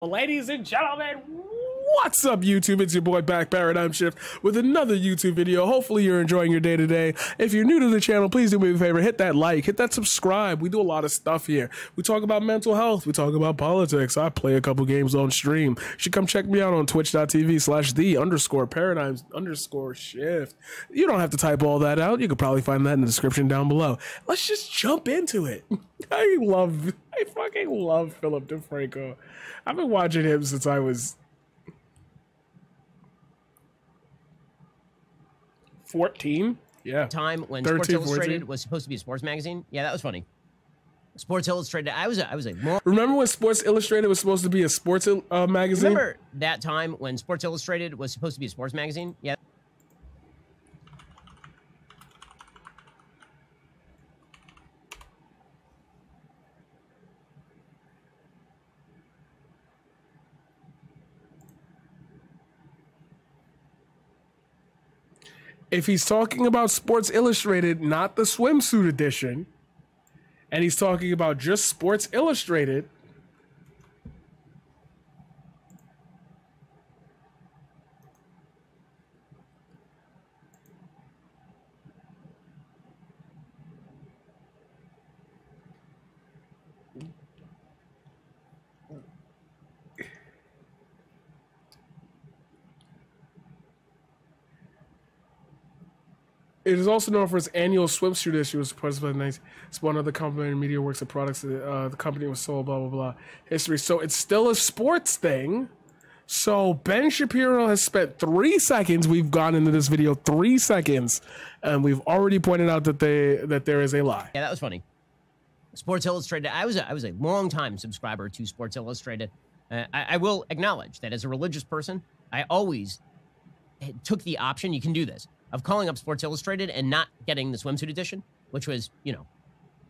Ladies and gentlemen, what's up YouTube? It's your boy Back Paradigm Shift with another YouTube video. Hopefully you're enjoying your day today. If you're new to the channel, please do me a favor, hit that like, hit that subscribe. We do a lot of stuff here. We talk about mental health, we talk about politics. I play a couple games on stream. You should come check me out on twitch.tv/the_paradigms_shift. You don't have to type all that out. You could probably find that in the description down below. Let's just jump into it. I fucking love Philip DeFranco. I've been watching him since I was 14. Yeah. Time when 13, Sports Illustrated 14. was supposed to be a sports magazine. Yeah, that was funny. Sports Illustrated. I was like, more. Remember when Sports Illustrated was supposed to be a sports magazine? Remember that time when Sports Illustrated was supposed to be a sports magazine? Yeah. If he's talking about Sports Illustrated, not the swimsuit edition, and he's talking about just Sports Illustrated, it is also known for its annual swimsuit issue. It was supposed to be nice. It's one of the complementary media works and products. The company was sold, blah, blah, blah. History. So it's still a sports thing. So Ben Shapiro has spent 3 seconds. We've gone into this video 3 seconds, and we've already pointed out that there is a lie. Yeah, that was funny. Sports Illustrated. I was a long time subscriber to Sports Illustrated. I will acknowledge that as a religious person, I always took the option. You can do this, of calling up Sports Illustrated and not getting the swimsuit edition, which was, you know,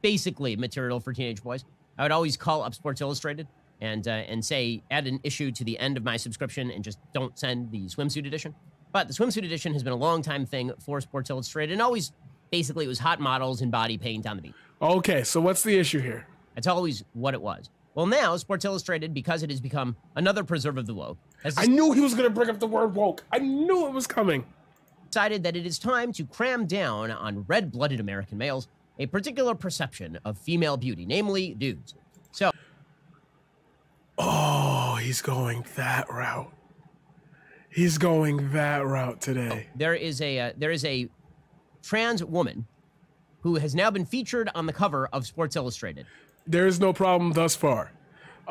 basically material for teenage boys. I would always call up Sports Illustrated and say, add an issue to the end of my subscription and just don't send the swimsuit edition. But the swimsuit edition has been a long time thing for Sports Illustrated, and always, basically, it was hot models and body paint on the beach. Okay, so what's the issue here? That's always what it was. Well, now, Sports Illustrated, because it has become another preserve of the woke, I knew he was going to bring up the word woke. I knew it was coming. Decided that it is time to cram down on red-blooded American males a particular perception of female beauty, namely dudes. So, oh, he's going that route. He's going that route today. there is a trans woman who has now been featured on the cover of Sports Illustrated. There is no problem thus far.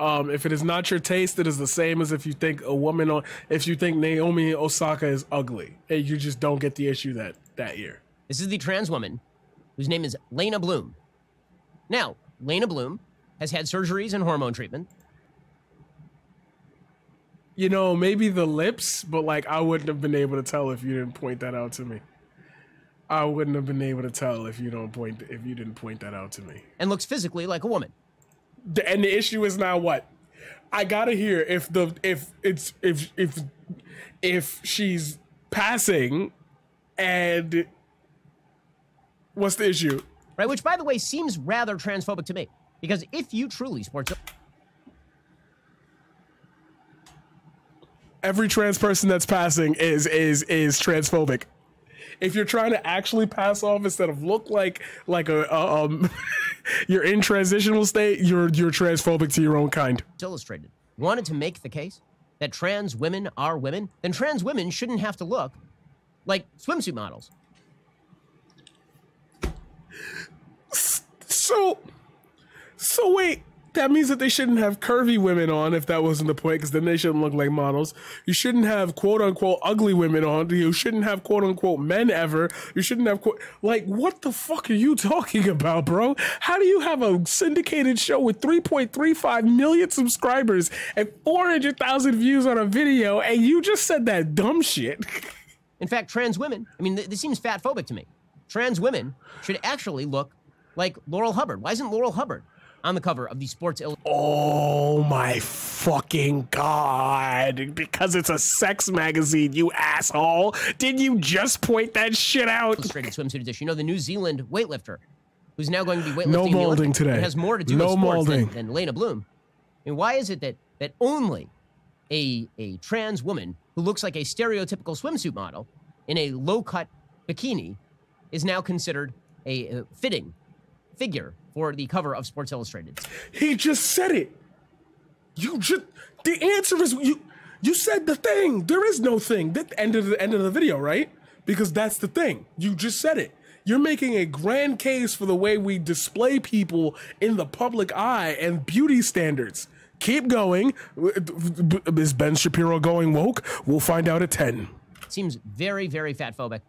If it is not your taste, it is the same as if you think if you think Naomi Osaka is ugly, and you just don't get the issue that year. This is the trans woman whose name is Lena Bloom. Now, Lena Bloom has had surgeries and hormone treatment. You know, maybe the lips, but like I wouldn't have been able to tell if you didn't point that out to me. I wouldn't have been able to tell if you didn't point that out to me. And looks physically like a woman. And the issue is now what? I gotta hear if she's passing, and what's the issue? Right, which by the way seems rather transphobic to me, because if you truly Every trans person that's passing is transphobic. If you're trying to actually pass off instead of look like a you're in transitional state, you're transphobic to your own kind. Illustrated wanted to make the case that trans women are women, then trans women shouldn't have to look like swimsuit models. So wait, that means that they shouldn't have curvy women on if that wasn't the point, because then they shouldn't look like models. You shouldn't have quote-unquote ugly women on. You shouldn't have quote-unquote men ever. You shouldn't have like, what the fuck are you talking about, bro? How do you have a syndicated show with 3.35 million subscribers and 400,000 views on a video, and you just said that dumb shit? In fact, trans women, I mean, this seems fatphobic to me. Trans women should actually look like Laurel Hubbard. Why isn't Laurel Hubbard on the cover of the Sports Illustrated? Oh my fucking god. Because it's a sex magazine, you asshole. Did you just point that shit out? Illustrated swimsuit edition. You know, the New Zealand weightlifter who's now going to be weightlifting No in the molding Olympics, today. and has more to do with sports than Lena Bloom. I mean, why is it that that only a trans woman who looks like a stereotypical swimsuit model in a low-cut bikini is now considered a fitting figure for the cover of Sports Illustrated. He just said it. The answer is you said the thing. There is no thing. That's the end of the video, right? Because that's the thing. You just said it. You're making a grand case for the way we display people in the public eye and beauty standards. Keep going. Is Ben Shapiro going woke? We'll find out at 10. Seems very, very fatphobic.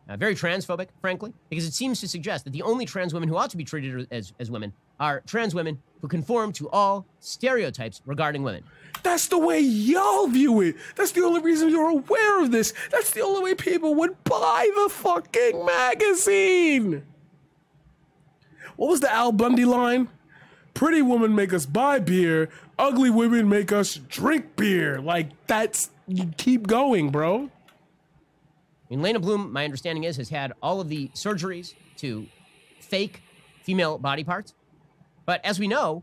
Very transphobic, frankly, because it seems to suggest that the only trans women who ought to be treated as women are trans women who conform to all stereotypes regarding women. That's the way y'all view it. That's the only reason you're aware of this. That's the only way people would buy the fucking magazine. What was the Al Bundy line? Pretty women make us buy beer. Ugly women make us drink beer. Like, you keep going, bro. I mean, Lena Bloom, my understanding is, has had all of the surgeries to fake female body parts. But as we know,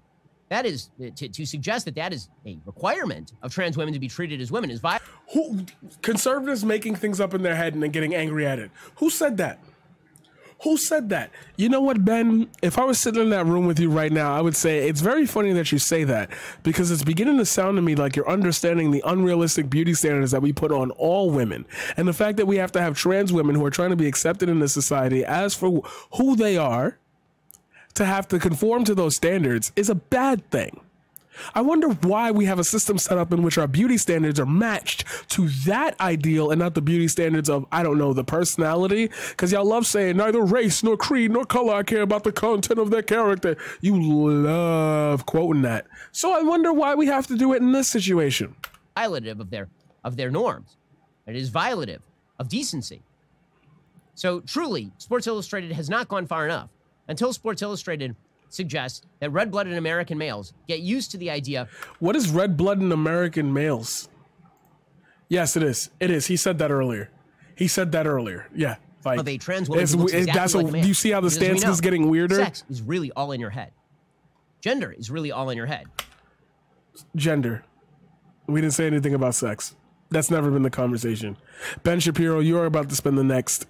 that is, to suggest that that is a requirement of trans women to be treated as women is violent. Conservatives making things up in their head and then getting angry at it. Who said that? Who said that? You know what, Ben? If I was sitting in that room with you right now, I would say it's very funny that you say that, because it's beginning to sound to me like you're understanding the unrealistic beauty standards that we put on all women. And the fact that we have to have trans women who are trying to be accepted in this society as for who they are, to have to conform to those standards is a bad thing. I wonder why we have a system set up in which our beauty standards are matched to that ideal and not the beauty standards of, I don't know, the personality. Because y'all love saying neither race nor creed nor color, I care about the content of their character. You love quoting that. So I wonder why we have to do it in this situation. Violative of their norms. It is violative of decency. So truly, Sports Illustrated has not gone far enough until Sports Illustrated suggests that red-blooded American males get used to the idea. What is red-blooded American males? Yes, it is. It is. He said that earlier. He said that earlier. Yeah. Like, of a trans woman who looks exactly like a man. Do you see how the stance is getting weirder? Sex is really all in your head. Gender is really all in your head. Gender. We didn't say anything about sex. That's never been the conversation. Ben Shapiro, you are about to spend the next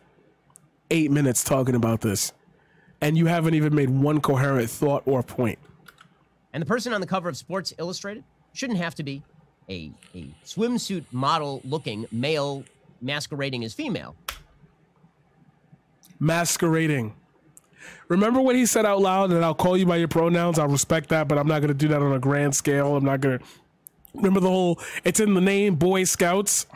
8 minutes talking about this, and you haven't even made one coherent thought or point. And the person on the cover of Sports Illustrated shouldn't have to be a swimsuit model-looking male masquerading as female. Masquerading. Remember when he said out loud that I'll call you by your pronouns? I'll respect that, but I'm not going to do that on a grand scale. I'm not going to... Remember the whole, it's in the name, Boy Scouts?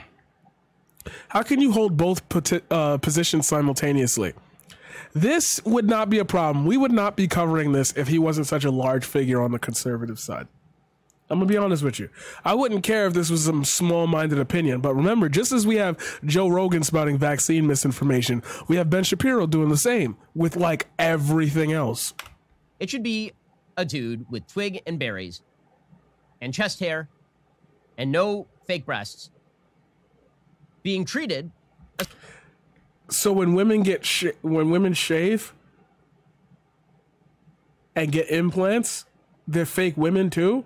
How can you hold both positions simultaneously? This would not be a problem. We would not be covering this if he wasn't such a large figure on the conservative side. I'm going to be honest with you. I wouldn't care if this was some small-minded opinion, but remember, just as we have Joe Rogan spouting vaccine misinformation, we have Ben Shapiro doing the same with, like, everything else. It should be a dude with twig and berries and chest hair and no fake breasts being treated. So when women shave and get implants, they're fake women too?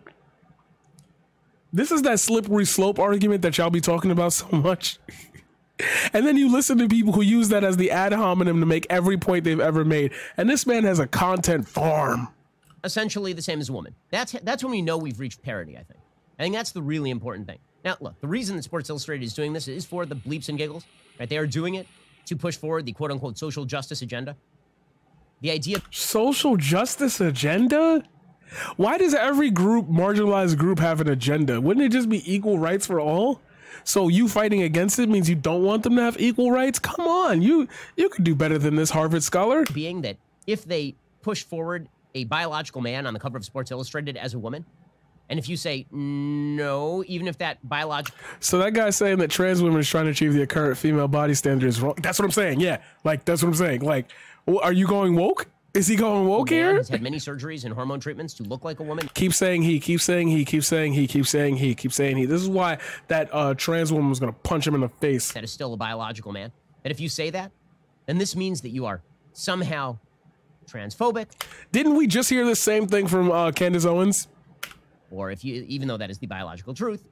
This is that slippery slope argument that y'all be talking about so much. And then you listen to people who use that as the ad hominem to make every point they've ever made. And this man has a content farm. Essentially the same as a woman. That's when we know we've reached parity, I think. I think that's the really important thing. Now, look, the reason that Sports Illustrated is doing this is for the bleeps and giggles, right? They are doing it to push forward the quote-unquote social justice agenda. The idea... Social justice agenda? Why does every group, marginalized group, have an agenda? Wouldn't it just be equal rights for all? So you fighting against it means you don't want them to have equal rights? Come on, you could do better than this, Harvard scholar. Being that if they push forward a biological man on the cover of Sports Illustrated as a woman, and if you say no, even if that biological... So that guy's saying that trans women is trying to achieve the current female body standard is wrong. That's what I'm saying, yeah. Like, that's what I'm saying. Like, are you going woke? Is he going woke here? He's had many surgeries and hormone treatments to look like a woman. Keep saying he, keep saying he, keep saying he, keep saying he, keep saying he. This is why that trans woman was going to punch him in the face. That is still a biological man. And if you say that, then this means that you are somehow transphobic. Didn't we just hear the same thing from Candace Owens? or if you, even though that is the biological truth,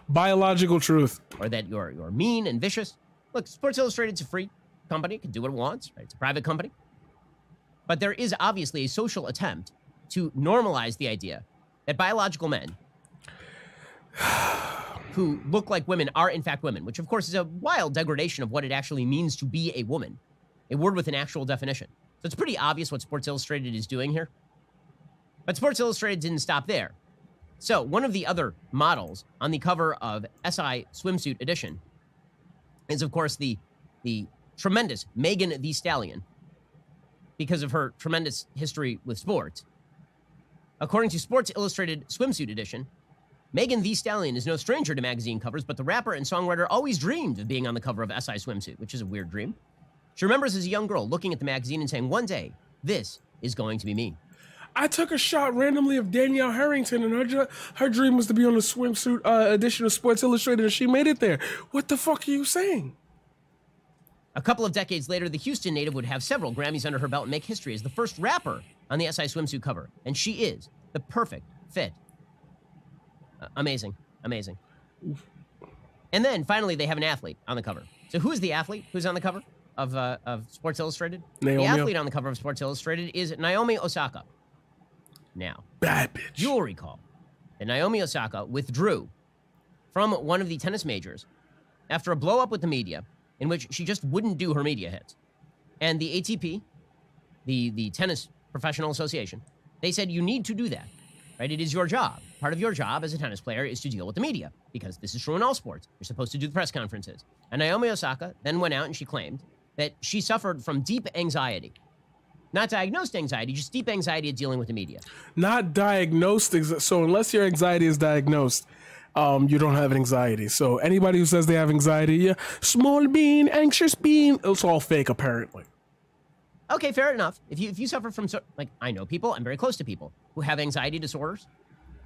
Biological truth. or that you're mean and vicious. Look, Sports Illustrated's a free company, it can do what it wants, right? It's a private company. But there is obviously a social attempt to normalize the idea that biological men who look like women are in fact women, which of course is a wild degradation of what it actually means to be a woman, a word with an actual definition. So it's pretty obvious what Sports Illustrated is doing here. But Sports Illustrated didn't stop there. So one of the other models on the cover of SI Swimsuit Edition is, of course, the tremendous Megan Thee Stallion, because of her tremendous history with sports. According to Sports Illustrated Swimsuit Edition, Megan Thee Stallion is no stranger to magazine covers, but the rapper and songwriter always dreamed of being on the cover of SI Swimsuit, which is a weird dream. She remembers as a young girl looking at the magazine and saying, one day, this is going to be me. I took a shot randomly of Danielle Harrington, and her dream was to be on the swimsuit edition of Sports Illustrated, and she made it there. What the fuck are you saying? A couple of decades later, the Houston native would have several Grammys under her belt and make history as the first rapper on the SI Swimsuit cover. And she is the perfect fit. Amazing. Amazing. And then, finally, they have an athlete on the cover. So who is the athlete who's on the cover of Sports Illustrated? Naomi. The athlete on the cover of Sports Illustrated is Naomi Osaka. Now, bad bitch. You'll recall that Naomi Osaka withdrew from one of the tennis majors after a blow-up with the media in which she just wouldn't do her media hits. And the ATP, the Tennis Professional Association, they said, you need to do that, right? It is your job. Part of your job as a tennis player is to deal with the media, because this is true in all sports. You're supposed to do the press conferences. And Naomi Osaka then went out and she claimed that she suffered from deep anxiety. Not diagnosed anxiety, just deep anxiety at dealing with the media. Not diagnosed. So unless your anxiety is diagnosed, you don't have anxiety. So anybody who says they have anxiety, yeah, small bean, anxious bean, it's all fake apparently. Okay, fair enough. If you suffer from, like, I know people, I'm very close to people who have anxiety disorders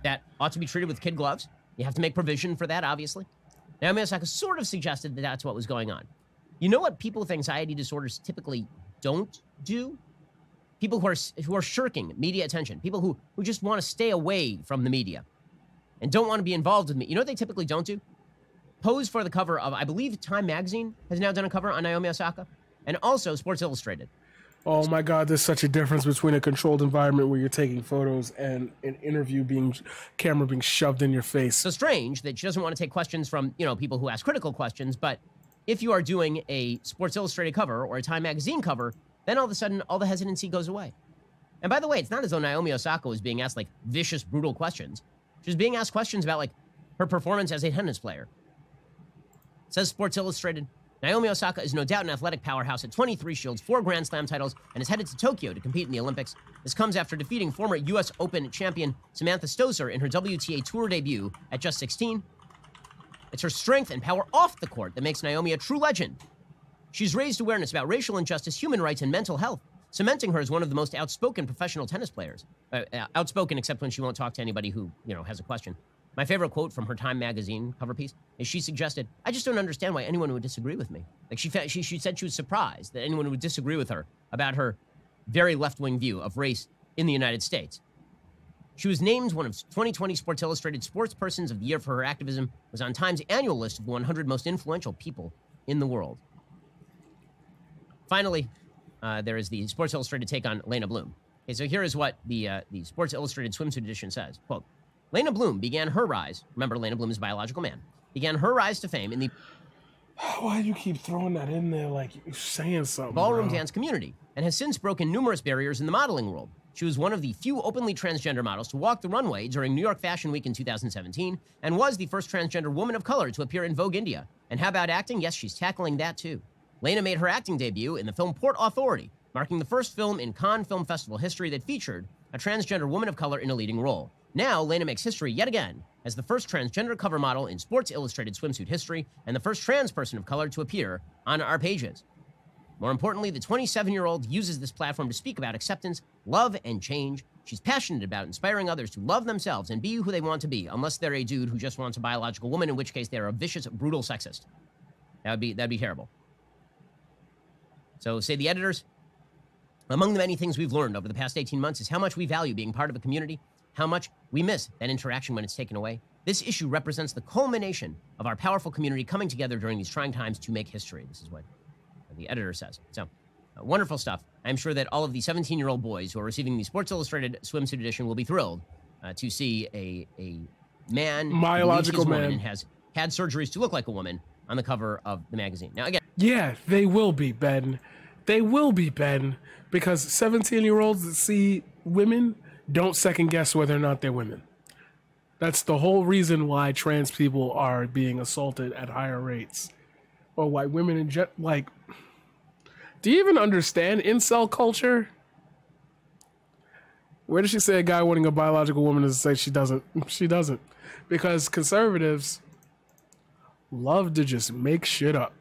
that ought to be treated with kid gloves. You have to make provision for that, obviously. Naomi Osaka sort of suggested that that's what was going on. You know what people with anxiety disorders typically don't do? People who are shirking media attention, people who just want to stay away from the media and don't want to be involved with me. You know what they typically don't do? Pose for the cover of, I believe, Time Magazine has now done a cover on Naomi Osaka, and also Sports Illustrated. Oh my God, there's such a difference between a controlled environment where you're taking photos and an interview camera being shoved in your face. So strange that she doesn't want to take questions from, people who ask critical questions, but if you are doing a Sports Illustrated cover or a Time Magazine cover, then all of a sudden, all the hesitancy goes away. And by the way, it's not as though Naomi Osaka was being asked, like, vicious, brutal questions. She was being asked questions about, like, her performance as a tennis player. Says Sports Illustrated, Naomi Osaka is no doubt an athletic powerhouse at 23 shields, 4 Grand Slam titles, and is headed to Tokyo to compete in the Olympics. This comes after defeating former U.S. Open champion Samantha Stosur in her WTA Tour debut at just 16. It's her strength and power off the court that makes Naomi a true legend. She's raised awareness about racial injustice, human rights, and mental health, cementing her as one of the most outspoken professional tennis players. Outspoken except when she won't talk to anybody who, has a question. My favorite quote from her Time Magazine cover piece is she suggested, I just don't understand why anyone would disagree with me. Like she said she was surprised that anyone would disagree with her about her very left-wing view of race in the United States. She was named one of 2020 Sports Illustrated Sportspersons of the Year for her activism, was on Time's annual list of the 100 most influential people in the world. Finally, there is the Sports Illustrated take on Lena Bloom. Okay, so here is what the Sports Illustrated Swimsuit Edition says. Quote, Lena Bloom began her rise, remember Lena Bloom is a biological man, began her rise to fame in the Why do you keep throwing that in there like you're saying something? Ballroom dance community, and has since broken numerous barriers in the modeling world. She was one of the few openly transgender models to walk the runway during New York Fashion Week in 2017, and was the first transgender woman of color to appear in Vogue India. And how about acting? Yes, she's tackling that too. Lena made her acting debut in the film Port Authority, marking the first film in Cannes Film Festival history that featured a transgender woman of color in a leading role. Now, Lena makes history yet again as the first transgender cover model in Sports Illustrated swimsuit history and the first trans person of color to appear on our pages. More importantly, the 27-year-old uses this platform to speak about acceptance, love, and change. She's passionate about inspiring others to love themselves and be who they want to be, unless they're a dude who just wants a biological woman, in which case they're a vicious, brutal sexist. That'd be terrible. So, say the editors, among the many things we've learned over the past 18 months is how much we value being part of a community, how much we miss that interaction when it's taken away. This issue represents the culmination of our powerful community coming together during these trying times to make history. This is what the editor says. So, wonderful stuff. I'm sure that all of the 17-year-old boys who are receiving the Sports Illustrated swimsuit edition will be thrilled to see a man, biological man, and has had surgeries to look like a woman on the cover of the magazine. Now, again, yeah, they will be, Ben. They will be, Ben, because 17-year-olds that see women don't second guess whether or not they're women. That's the whole reason why trans people are being assaulted at higher rates, or why women in like. Do you even understand incel culture? Where does she say a guy wanting a biological woman is say she doesn't? She doesn't, because conservatives love to just make shit up.